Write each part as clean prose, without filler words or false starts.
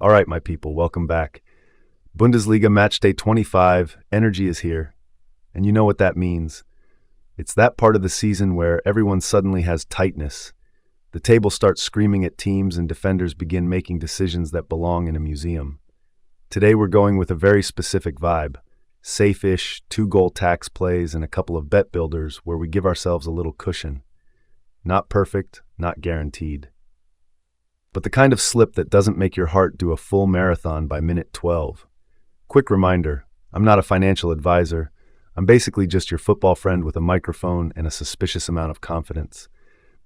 All right, my people, welcome back. Bundesliga Matchday 25, energy is here. And you know what that means. It's that part of the season where everyone suddenly has tightness. The table starts screaming at teams and defenders begin making decisions that belong in a museum. Today we're going with a very specific vibe. Safe-ish, 2-goal tax plays and a couple of bet builders where we give ourselves a little cushion. Not perfect, not guaranteed. But the kind of slip that doesn't make your heart do a full marathon by minute 12. Quick reminder, I'm not a financial advisor. I'm basically just your football friend with a microphone and a suspicious amount of confidence.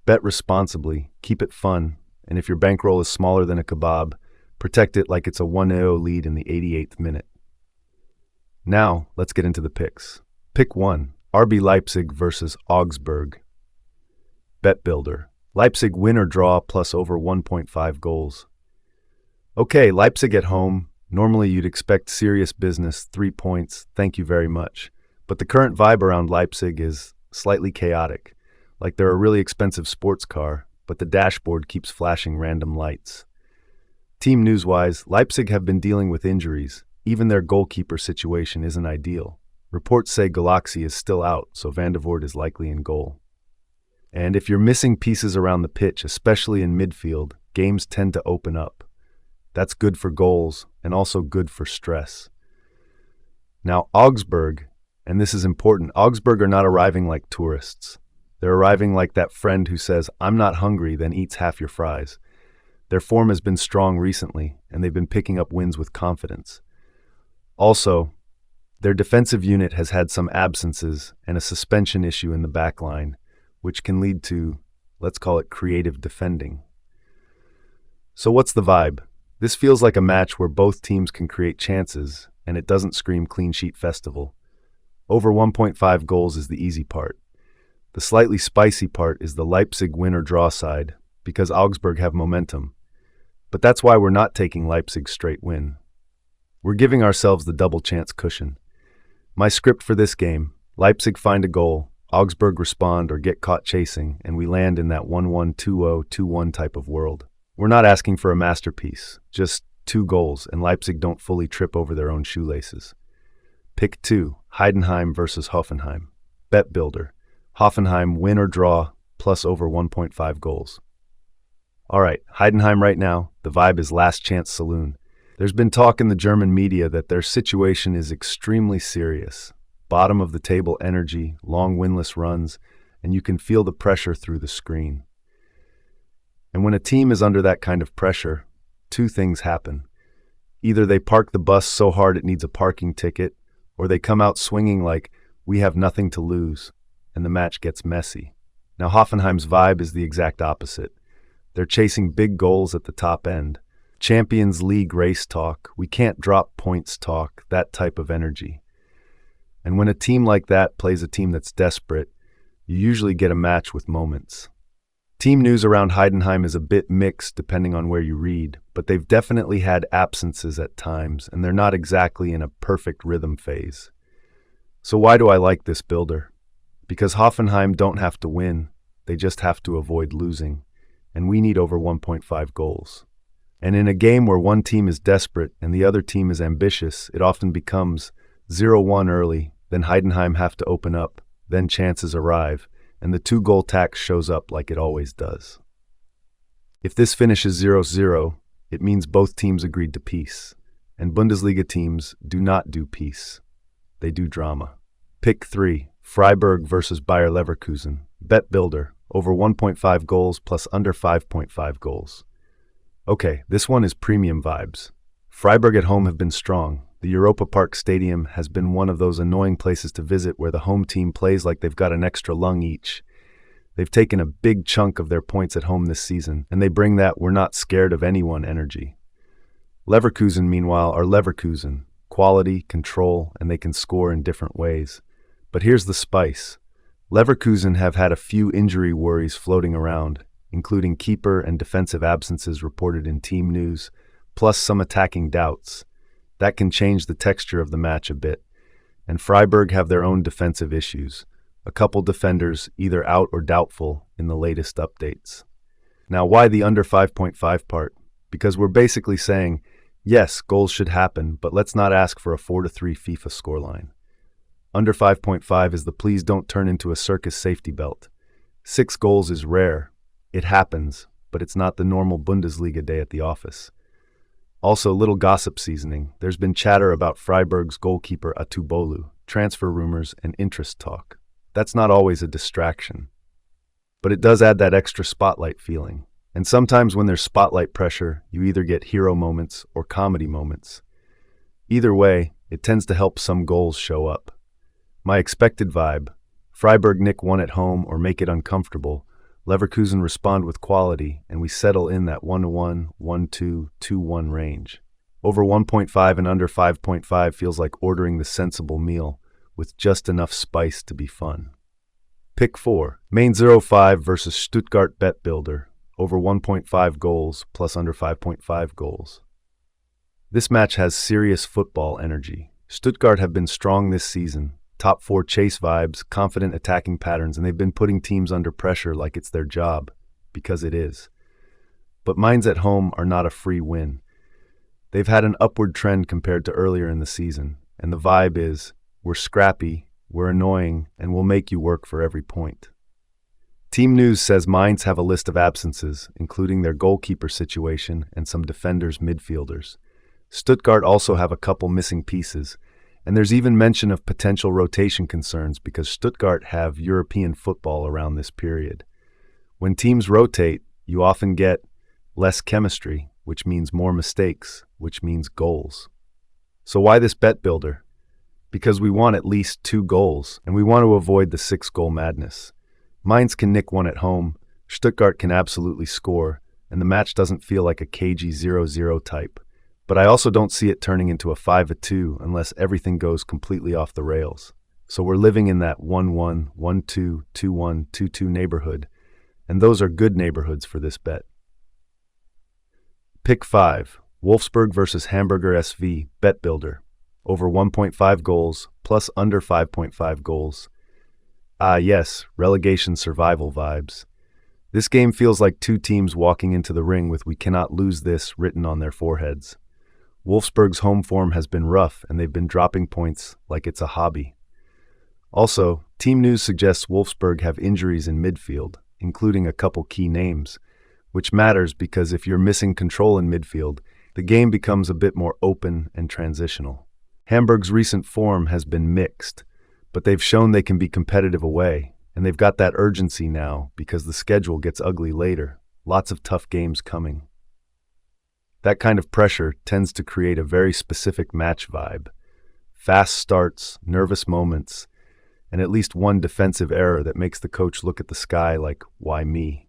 Bet responsibly, keep it fun, and if your bankroll is smaller than a kebab, protect it like it's a 1-0 lead in the 88th minute. Now, let's get into the picks. Pick 1, RB Leipzig versus Augsburg. Bet builder. Leipzig win or draw plus over 1.5 goals. Okay, Leipzig at home. Normally you'd expect serious business, 3 points, thank you very much. But the current vibe around Leipzig is slightly chaotic. Like they're a really expensive sports car, but the dashboard keeps flashing random lights. Team news-wise, Leipzig have been dealing with injuries. Even their goalkeeper situation isn't ideal. Reports say Galaxy is still out, so Van de Voort is likely in goal. And if you're missing pieces around the pitch, especially in midfield, games tend to open up. That's good for goals and also good for stress. Now, Augsburg, and this is important, Augsburg are not arriving like tourists. They're arriving like that friend who says, "I'm not hungry," then eats half your fries. Their form has been strong recently, and they've been picking up wins with confidence. Also, their defensive unit has had some absences and a suspension issue in the back line, which can lead to, let's call it, creative defending. So what's the vibe? This feels like a match where both teams can create chances, and it doesn't scream clean sheet festival. Over 1.5 goals is the easy part. The slightly spicy part is the Leipzig win or draw side, because Augsburg have momentum. But that's why we're not taking Leipzig's straight win. We're giving ourselves the double chance cushion. My script for this game, Leipzig find a goal, Augsburg respond or get caught chasing, and we land in that 1-1, 2-0, 2-1 type of world. We're not asking for a masterpiece, just 2 goals, and Leipzig don't fully trip over their own shoelaces. Pick 2, Heidenheim versus Hoffenheim. Bet builder. Hoffenheim win or draw, plus over 1.5 goals. All right, Heidenheim right now, the vibe is last chance saloon. There's been talk in the German media that their situation is extremely serious. Bottom of the table energy, long winless runs, and you can feel the pressure through the screen. And when a team is under that kind of pressure, 2 things happen. Either they park the bus so hard it needs a parking ticket, or they come out swinging like, "We have nothing to lose," and the match gets messy. Now Hoffenheim's vibe is the exact opposite. They're chasing big goals at the top end. Champions League race talk, we can't drop points talk, that type of energy. And when a team like that plays a team that's desperate, you usually get a match with moments. Team news around Heidenheim is a bit mixed depending on where you read, but they've definitely had absences at times, and they're not exactly in a perfect rhythm phase. So why do I like this builder? Because Hoffenheim don't have to win, they just have to avoid losing, and we need over 1.5 goals. And in a game where one team is desperate and the other team is ambitious, it often becomes 0-1 early, then Heidenheim have to open up, then chances arrive, and the 2-goal tax shows up like it always does. If this finishes 0-0, it means both teams agreed to peace, and Bundesliga teams do not do peace. They do drama. Pick 3, Freiburg versus Bayer Leverkusen. Bet builder, over 1.5 goals plus under 5.5 goals. Okay, this one is premium vibes. Freiburg at home have been strong. The Europa Park Stadium has been one of those annoying places to visit where the home team plays like they've got an extra lung each. They've taken a big chunk of their points at home this season, and they bring that "we're not scared of anyone" energy. Leverkusen, meanwhile, are Leverkusen. Quality, control, and they can score in different ways. But here's the spice. Leverkusen have had a few injury worries floating around, including keeper and defensive absences reported in team news, plus some attacking doubts. That can change the texture of the match a bit. And Freiburg have their own defensive issues. A couple defenders either out or doubtful in the latest updates. Now, why the under 5.5 part? Because we're basically saying, Yes, goals should happen, but let's not ask for a 4-3 FIFA scoreline. Under 5.5 is the please don't turn into a circus safety belt. 6 goals is rare. It happens, but it's not the normal Bundesliga day at the office. Also, little gossip seasoning. There's been chatter about Freiburg's goalkeeper Atubolu, transfer rumors, and interest talk. That's not always a distraction. But it does add that extra spotlight feeling. And sometimes when there's spotlight pressure, you either get hero moments or comedy moments. Either way, it tends to help some goals show up. My expected vibe: Freiburg nick one at home or make it uncomfortable, Leverkusen respond with quality, and we settle in that 1-1, 1-2, 2-1 range. Over 1.5 and under 5.5 feels like ordering the sensible meal, with just enough spice to be fun. Pick 4. Mainz 05 versus Stuttgart Bet Builder. Over 1.5 goals plus under 5.5 goals. This match has serious football energy. Stuttgart have been strong this season. Top 4 chase vibes, confident attacking patterns, and they've been putting teams under pressure like it's their job, because it is. But Mainz at home are not a free win. They've had an upward trend compared to earlier in the season, and the vibe is, we're scrappy, we're annoying, and we'll make you work for every point. Team News says Mainz have a list of absences, including their goalkeeper situation and some defenders' midfielders. Stuttgart also have a couple missing pieces, and there's even mention of potential rotation concerns because Stuttgart have European football around this period. When teams rotate, you often get less chemistry, which means more mistakes, which means goals. So why this bet builder? Because we want at least 2 goals, and we want to avoid the 6-goal madness. Mainz can nick one at home, Stuttgart can absolutely score, and the match doesn't feel like a cagey 0-0 type. But I also don't see it turning into a 5-2 unless everything goes completely off the rails. So we're living in that 1-1, 1-2, 2-1, 2-2 neighborhood, and those are good neighborhoods for this bet. Pick 5. Wolfsburg versus Hamburger SV, Bet Builder. Over 1.5 goals, plus under 5.5 goals. Ah yes, relegation survival vibes. This game feels like 2 teams walking into the ring with "we cannot lose this" written on their foreheads. Wolfsburg's home form has been rough, and they've been dropping points like it's a hobby. Also, Team News suggests Wolfsburg have injuries in midfield, including a couple key names, which matters because if you're missing control in midfield, the game becomes a bit more open and transitional. Hamburg's recent form has been mixed, but they've shown they can be competitive away, and they've got that urgency now because the schedule gets ugly later. Lots of tough games coming. That kind of pressure tends to create a very specific match vibe. Fast starts, nervous moments, and at least one defensive error that makes the coach look at the sky like, why me?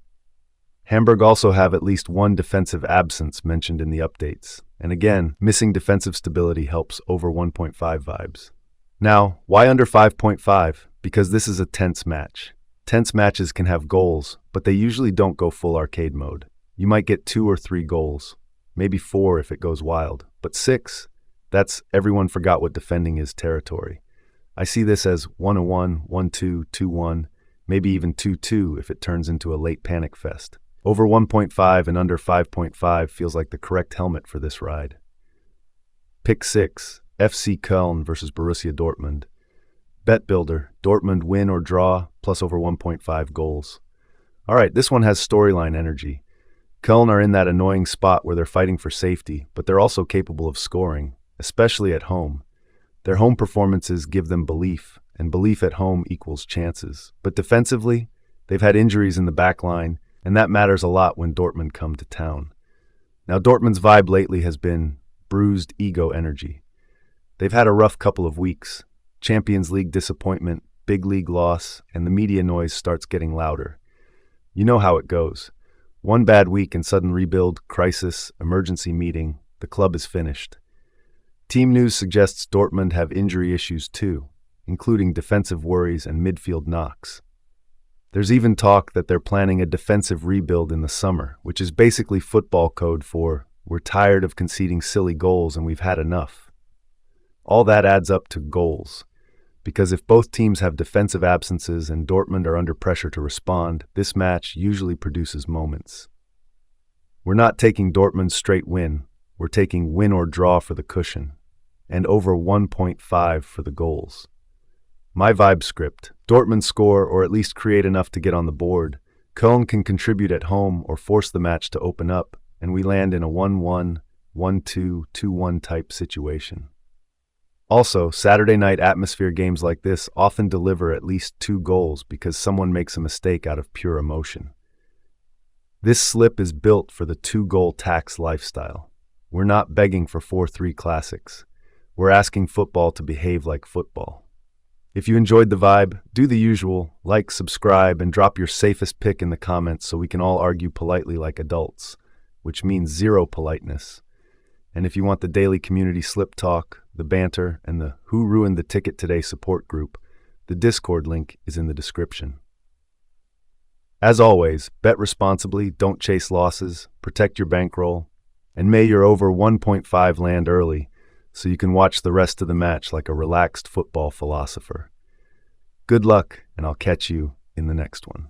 Hamburg also have at least one defensive absence mentioned in the updates. And again, missing defensive stability helps over 1.5 vibes. Now, why under 5.5? Because this is a tense match. Tense matches can have goals, but they usually don't go full arcade mode. You might get 2 or 3 goals, maybe 4 if it goes wild, but 6, that's everyone forgot what defending is territory. I see this as 1-1, 1-2, 2-1, maybe even 2-2 if it turns into a late panic fest. Over 1.5 and under 5.5 feels like the correct helmet for this ride. Pick 6. FC Köln versus Borussia Dortmund. Bet Builder, Dortmund win or draw, plus over 1.5 goals. Alright, this one has storyline energy. Köln are in that annoying spot where they're fighting for safety, but they're also capable of scoring, especially at home. Their home performances give them belief, and belief at home equals chances. But defensively, they've had injuries in the back line, and that matters a lot when Dortmund come to town. Now, Dortmund's vibe lately has been bruised ego energy. They've had a rough couple of weeks. Champions League disappointment, big league loss, and the media noise starts getting louder. You know how it goes. One bad week and sudden rebuild, crisis, emergency meeting, the club is finished. Team News suggests Dortmund have injury issues too, including defensive worries and midfield knocks. There's even talk that they're planning a defensive rebuild in the summer, which is basically football code for "we're tired of conceding silly goals and we've had enough." All that adds up to goals, because if both teams have defensive absences and Dortmund are under pressure to respond, this match usually produces moments. We're not taking Dortmund's straight win, we're taking win or draw for the cushion, and over 1.5 for the goals. My vibe script: Dortmund score or at least create enough to get on the board. Köln can contribute at home or force the match to open up, and we land in a 1-1, 1-2, 2-1 type situation. Also, Saturday night atmosphere games like this often deliver at least 2 goals because someone makes a mistake out of pure emotion. This slip is built for the 2-goal tax lifestyle. We're not begging for 4-3 classics. We're asking football to behave like football. If you enjoyed the vibe, do the usual: like, subscribe, and drop your safest pick in the comments so we can all argue politely like adults, which means zero politeness. And if you want the daily community slip talk, the banter, and the Who Ruined the Ticket Today support group, the Discord link is in the description. As always, bet responsibly, don't chase losses, protect your bankroll, and may your over 1.5 land early so you can watch the rest of the match like a relaxed football philosopher. Good luck, and I'll catch you in the next one.